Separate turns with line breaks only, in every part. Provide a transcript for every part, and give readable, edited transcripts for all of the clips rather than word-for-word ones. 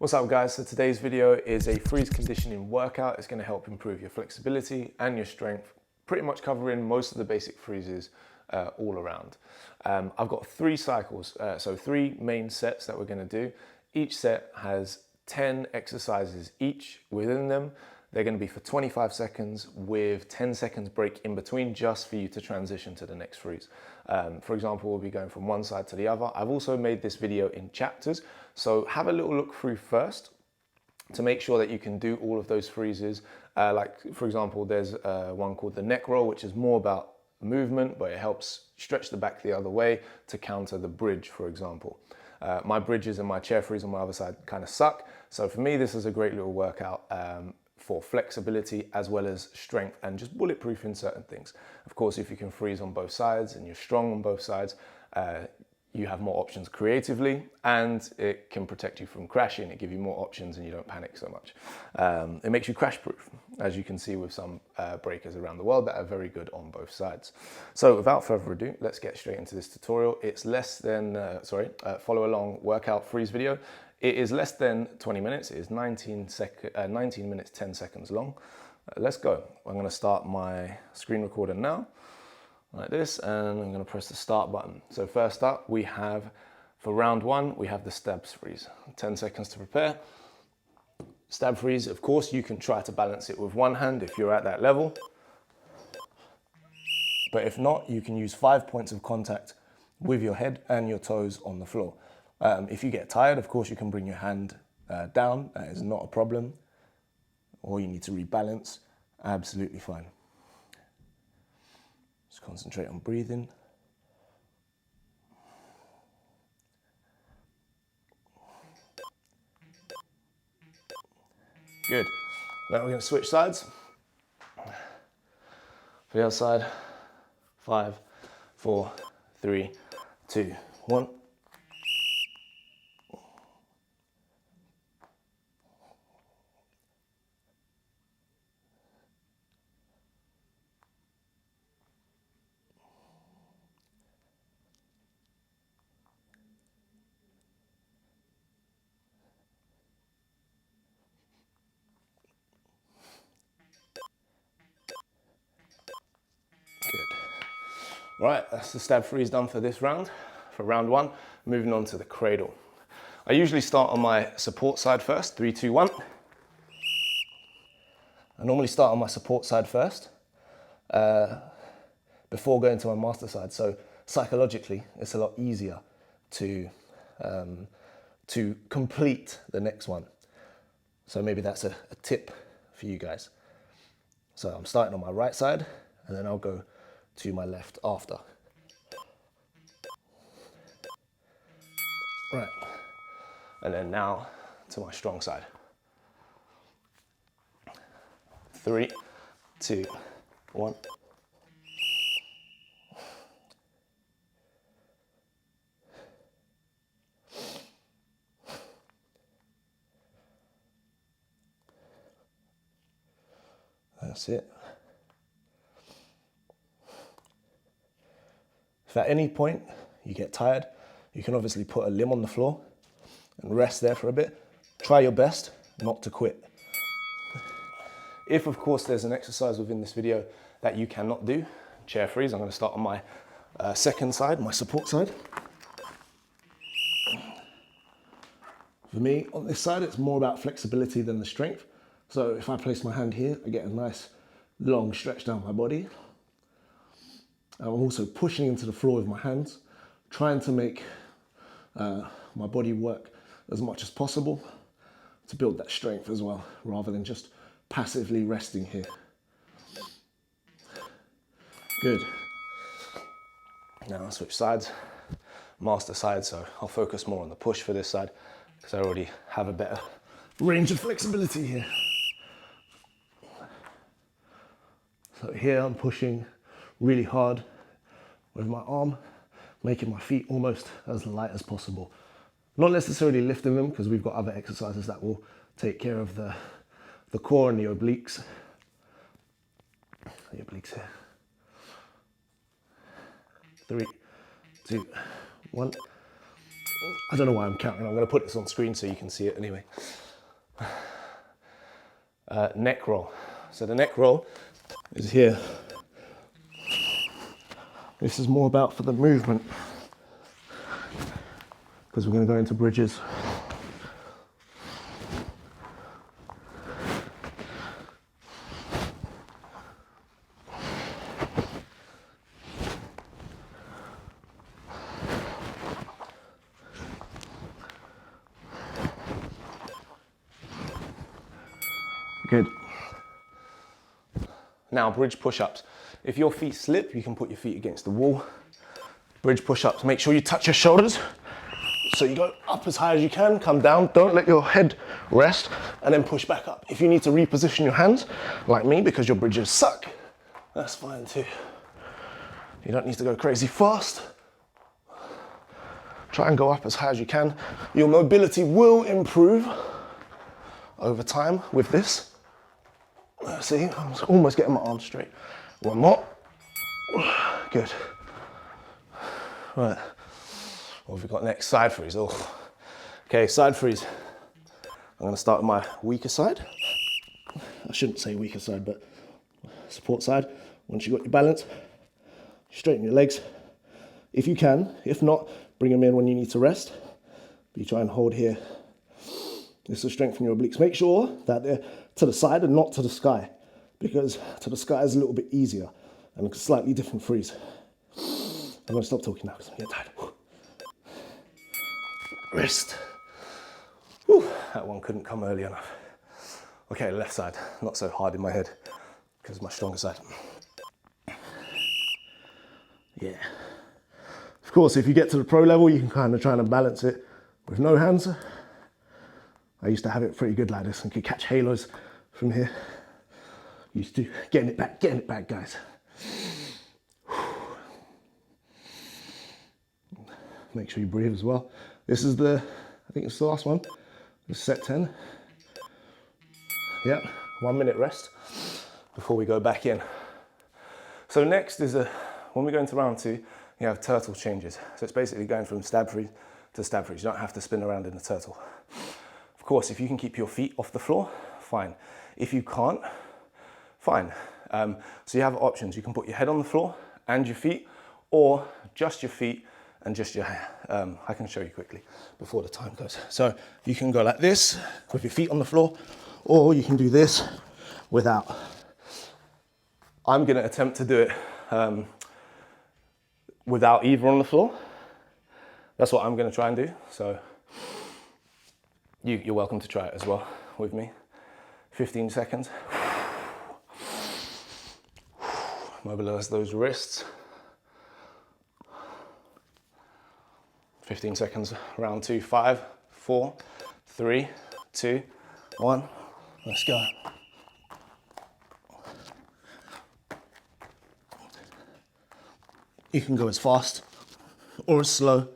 What's up guys? So today's video is a freeze conditioning workout. It's going to help improve your flexibility and your strength, pretty much covering most of the basic freezes all around. I've got 3 cycles, so 3 main sets that we're going to do. Each set has 10 exercises each within them. They're going to be for 25 seconds with 10 seconds break in between, just for you to transition to the next freeze. For example, we'll be going from one side to the other. I've also made this video in chapters, so have a little look through first to make sure that you can do all of those freezes. Like for example, there's one called the neck roll, which is more about movement, but it helps stretch the back the other way to counter the bridge, for example. My bridges and my chair freeze on my other side kind of suck. So for me, this is a great little workout for flexibility as well as strength and just bulletproofing certain things. Of course, if you can freeze on both sides and you're strong on both sides, you have more options creatively, and it can protect you from crashing. It gives you more options and you don't panic so much. It makes you crash proof, as you can see with some breakers around the world that are very good on both sides. So without further ado, let's get straight into this tutorial. It's less than, follow along workout freeze video. It is less than 20 minutes. It is 19 minutes, 10 seconds long. Let's go. I'm gonna start my screen recorder now, like this, and I'm gonna press the start button. So first up, we have, for round 1, we have the stabs freeze. 10 seconds to prepare. Stab freeze, of course, you can try to balance it with one hand if you're at that level. But if not, you can use 5 points of contact with your head and your toes on the floor. If you get tired, of course, you can bring your hand down. That is not a problem. Or you need to rebalance, absolutely fine. Just concentrate on breathing. Good. Now we're going to switch sides. For the other side, 5, 4, 3, 2, 1. Right, that's the stab freeze done for this round, for round 1. Moving on to the cradle. I usually start on my support side first, 3, 2, 1. I normally start on my support side first, before going to my master side. So psychologically, it's a lot easier to complete the next one. So maybe that's a tip for you guys. So I'm starting on my right side, and then I'll go to my left after. Right, and then now to my strong side. 3, 2, 1. That's it. If at any point you get tired, you can obviously put a limb on the floor and rest there for a bit. Try your best not to quit. If, of course, there's an exercise within this video that you cannot do, chair freeze. I'm going to start on my second side, my support side. For me, on this side, it's more about flexibility than the strength. So if I place my hand here, I get a nice long stretch down my body. I'm also pushing into the floor with my hands, trying to make my body work as much as possible to build that strength as well, rather than just passively resting here. Good. Now I'll switch sides, master side, so I'll focus more on the push for this side because I already have a better range of flexibility here. So here I'm pushing really hard with my arm, making my feet almost as light as possible. Not necessarily lifting them, because we've got other exercises that will take care of the core and the obliques. The obliques here. 3, 2, 1. I don't know why I'm counting. I'm going to put this on screen so you can see it anyway. Neck roll. So the neck roll is here. This is more about for the movement because we're going to go into bridges. Good. Now bridge push-ups. If your feet slip, you can put your feet against the wall. Bridge push-ups, make sure you touch your shoulders. So you go up as high as you can, come down, don't let your head rest, and then push back up. If you need to reposition your hands, like me, because your bridges suck, that's fine too. You don't need to go crazy fast. Try and go up as high as you can. Your mobility will improve over time with this. See, I'm almost getting my arms straight. One more. Good. Right. What have we got next? Side freeze. Oh. Okay, side freeze. I'm going to start with my weaker side. I shouldn't say weaker side, but support side. Once you've got your balance, straighten your legs if you can. If not, bring them in when you need to rest. But you try and hold here. This will strengthen your obliques. Make sure that they're to the side and not to the sky, because to the sky is a little bit easier and a slightly different freeze. I'm going to stop talking now because I'm getting tired. Wrist. Whew, that one couldn't come early enough. Okay, left side. Not so hard in my head because it's my stronger side. Yeah. Of course, if you get to the pro level, you can kind of try and balance it with no hands. I used to have it pretty good like this and could catch halos from here. Used to. Getting it back, guys. Make sure you breathe as well. This is I think it's the last one. This is set 10. Yep, 1 minute rest before we go back in. So next is when we go into round 2, you have turtle changes. So it's basically going from stab freeze to stab freeze. You don't have to spin around in the turtle. Of course, if you can keep your feet off the floor, fine. If you can't, fine. So you have options. You can put your head on the floor and your feet, or just your feet and just your hand. I can show you quickly before the time goes. So you can go like this with your feet on the floor, or you can do this without. I'm gonna attempt to do it without either on the floor. That's what I'm gonna try and do. So you're welcome to try it as well with me. 15 seconds. Mobilize those wrists. 15 seconds, round 2, 5, 4, 3, 2, 1. Let's go. You can go as fast or as slow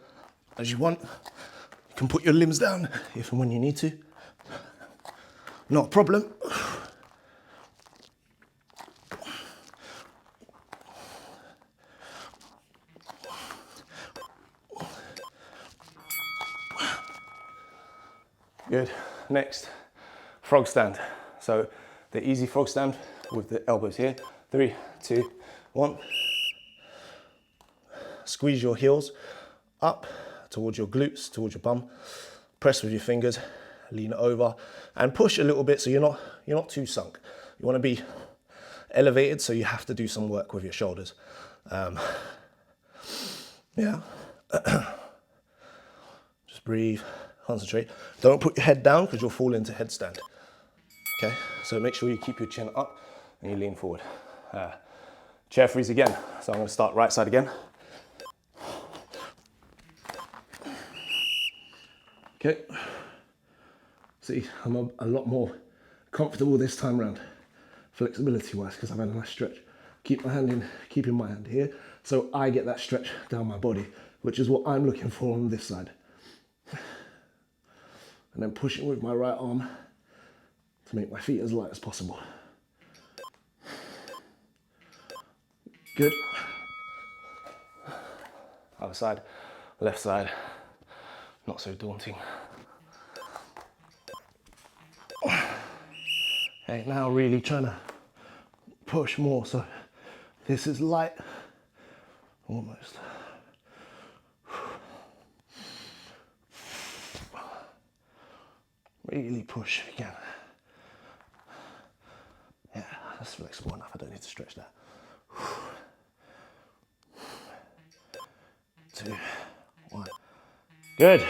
as you want. You can put your limbs down if and when you need to. Not a problem. Good. Next, frog stand. So the easy frog stand with the elbows here. 3, 2, 1. Squeeze your heels up towards your glutes, towards your bum. Press with your fingers, lean over and push a little bit so you're not too sunk. You want to be elevated, so you have to do some work with your shoulders. Yeah. Just breathe, concentrate. Don't put your head down because you'll fall into headstand. Okay, so make sure you keep your chin up and you lean forward. Chair freeze again. So I'm going to start right side again. Okay. See, I'm a lot more comfortable this time around, flexibility wise, because I've had a nice stretch. Keep my hand in, keeping my hand here, so I get that stretch down my body, which is what I'm looking for on this side. And then pushing with my right arm to make my feet as light as possible. Good. Other side, left side. not so daunting. Okay, now really trying to push more, so this is light, almost. Really push if you can. Yeah, that's flexible enough, I don't need to stretch that. 2, 1. Good.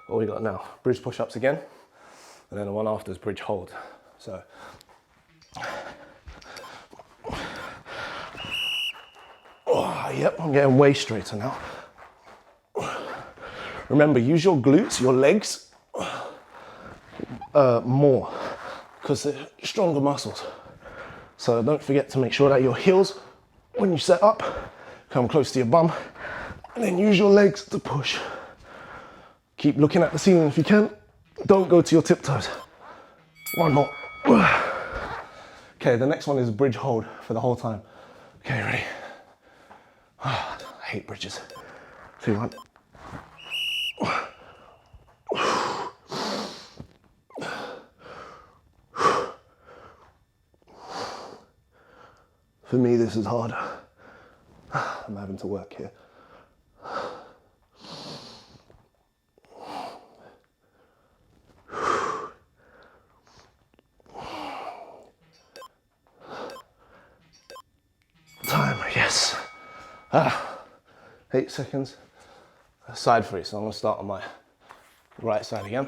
What we got now? Bridge push-ups again, and then the one after is bridge hold. So, oh, yep, I'm getting way straighter now. Remember, use your glutes, your legs, more, because they're stronger muscles. So don't forget to make sure that your heels, when you set up, come close to your bum, and then use your legs to push. Keep looking at the ceiling if you can. Don't go to your tiptoes. One more. Okay, the next one is bridge hold for the whole time. Okay, ready? I hate bridges. 2, 1. For me, this is hard. I'm having to work here. Time, yes. 8 seconds. Side free, so I'm gonna start on my right side again.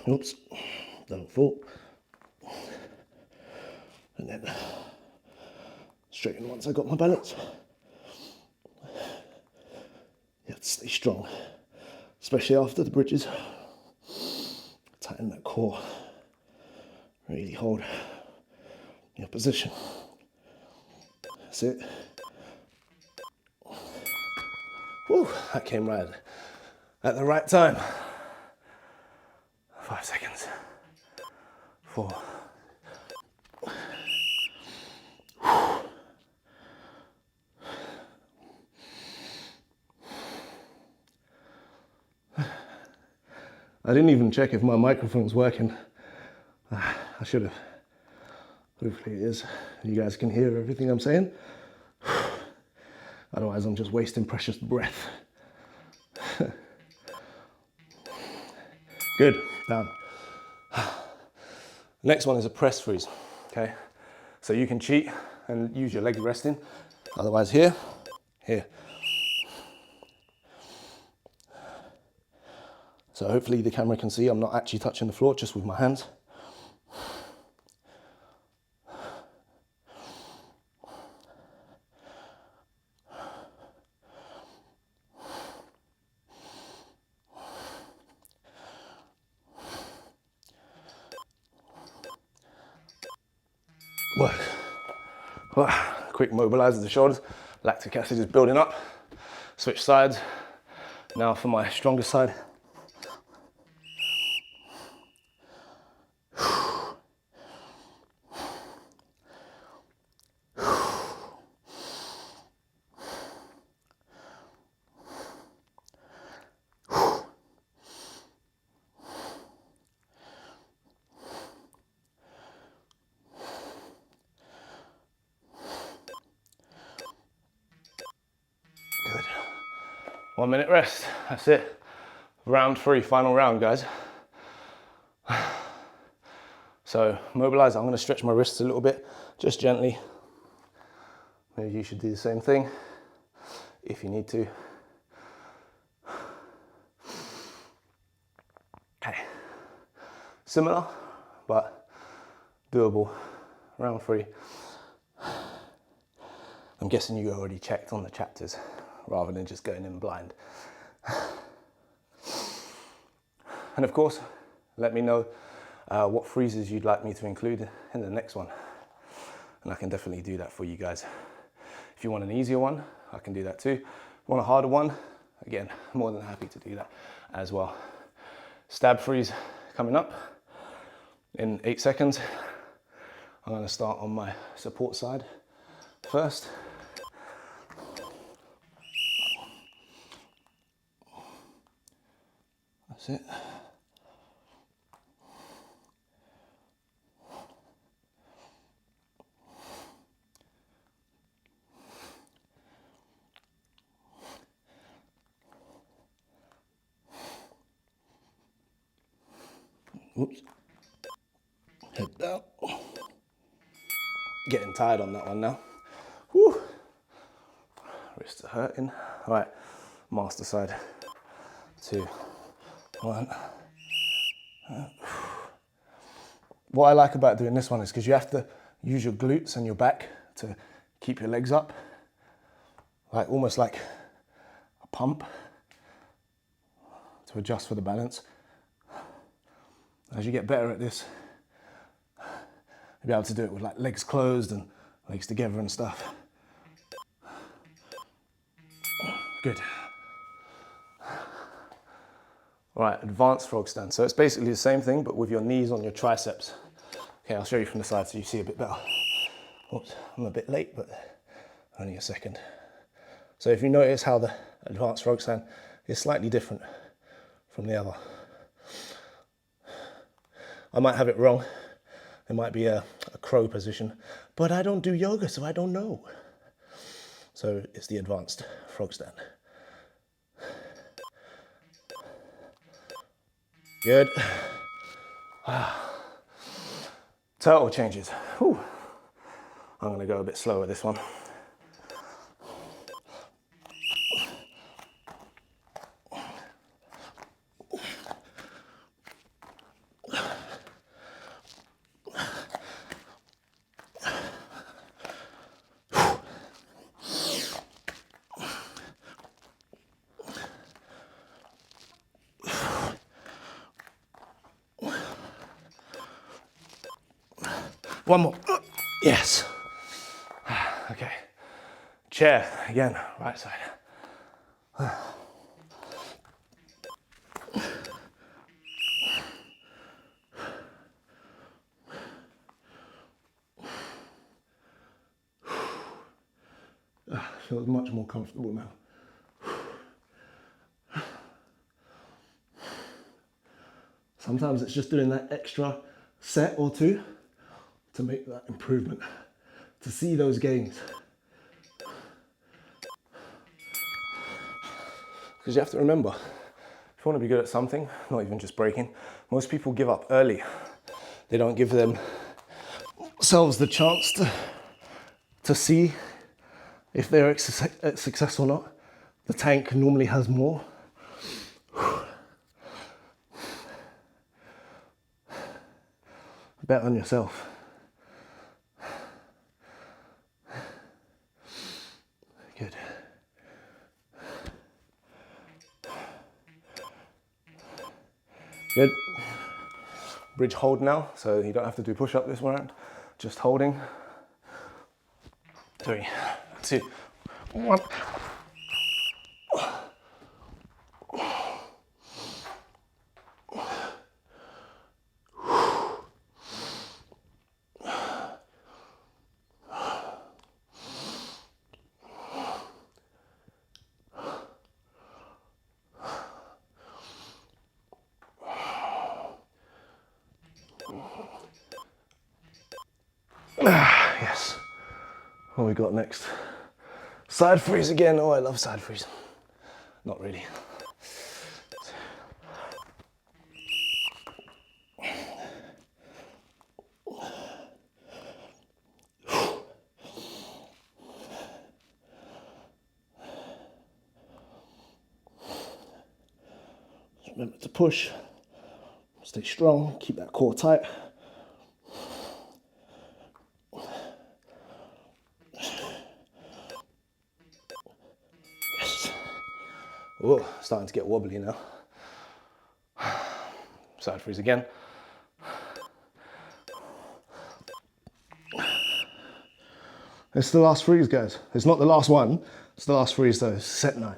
Oops, don't fall. And then straighten once I got my balance. You have to stay strong, especially after the bridges. Tighten that core. Really hold your position. That's it. Whew, that came right at the right time. 5 seconds. 4. I didn't even check if my microphone's working. I should have. Hopefully it is. You guys can hear everything I'm saying. Otherwise I'm just wasting precious breath. Good, down. Next one is a press freeze, okay? So you can cheat and use your legs resting. Otherwise here, here. So hopefully the camera can see I'm not actually touching the floor, just with my hands. Work. Quick mobilize the shoulders. Lactic acid is building up. Switch sides. Now for my stronger side. Good. 1 minute rest. That's it. Round 3, final round, guys. So mobilize. I'm going to stretch my wrists a little bit, just gently. Maybe you should do the same thing if you need to. Okay. Similar, but doable. Round 3. I'm guessing you already checked on the chapters rather than just going in blind. And of course, let me know what freezes you'd like me to include in the next one. And I can definitely do that for you guys. If you want an easier one, I can do that too. If you want a harder one, again, more than happy to do that as well. Stab freeze coming up in 8 seconds. I'm going to start on my support side first.
That's it. Oops. Head down. Getting tired on that one now. Whew. Wrists are hurting. All right, master side. 2, 1. What I like about doing this one is because you have to use your glutes and your back to keep your legs up, like almost like a pump to adjust for the balance. As you get better at this, you'll be able to do it with like legs closed and legs together and stuff. Good. All right, advanced frog stand. So it's basically the same thing, but with your knees on your triceps. Okay, I'll show you from the side so you see a bit better. Oops, I'm a bit late, but only a second. So if you notice how the advanced frog stand is slightly different from the other. I might have it wrong. It might be a crow position, but I don't do yoga, so I don't know. So it's the advanced frog stand. Good. Turtle changes. Whew. I'm gonna go a bit slower this one. One more. Yes. Okay. Chair again, right side. Feels much more comfortable now. Sometimes it's just doing that extra set or two to make that improvement, to see those gains. Because you have to remember, if you want to be good at something, not even just breaking, most people give up early. They don't give themselves the chance to see if they're a success or not. The tank normally has more. Bet on yourself. Good. Good. Bridge hold now, so you don't have to do push-up this round. Just holding. 3, 2, 1. Yes. What we got next? Side freeze again. Oh, I love side freeze. Not really. Remember to push, stay strong, keep that core tight. Yes. Oh, starting to get wobbly now. Side freeze again. It's the last freeze, guys. It's not the last one, it's the last freeze though, set 9.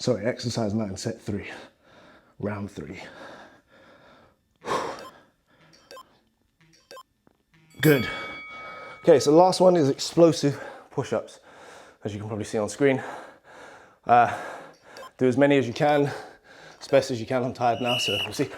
Sorry, exercise 9, set 3, round 3. Good. Okay, so the last one is explosive push-ups, as you can probably see on screen. Do as many as you can, as best as you can. I'm tired now, so we'll see.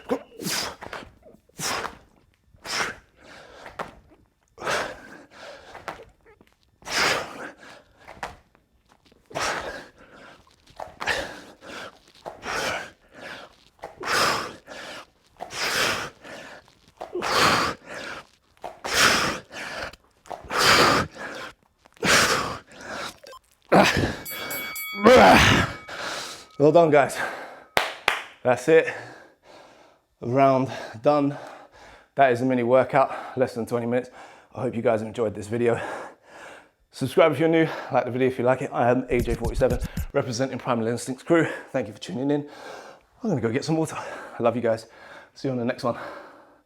Well done, guys. That's it. Round done. That is a mini workout, less than 20 minutes. I hope you guys have enjoyed this video. Subscribe if you're new, like the video if you like it. I am AJ47, representing Primal Instincts crew. Thank you for tuning in. I'm gonna go get some water. I love you guys. See you on the next one.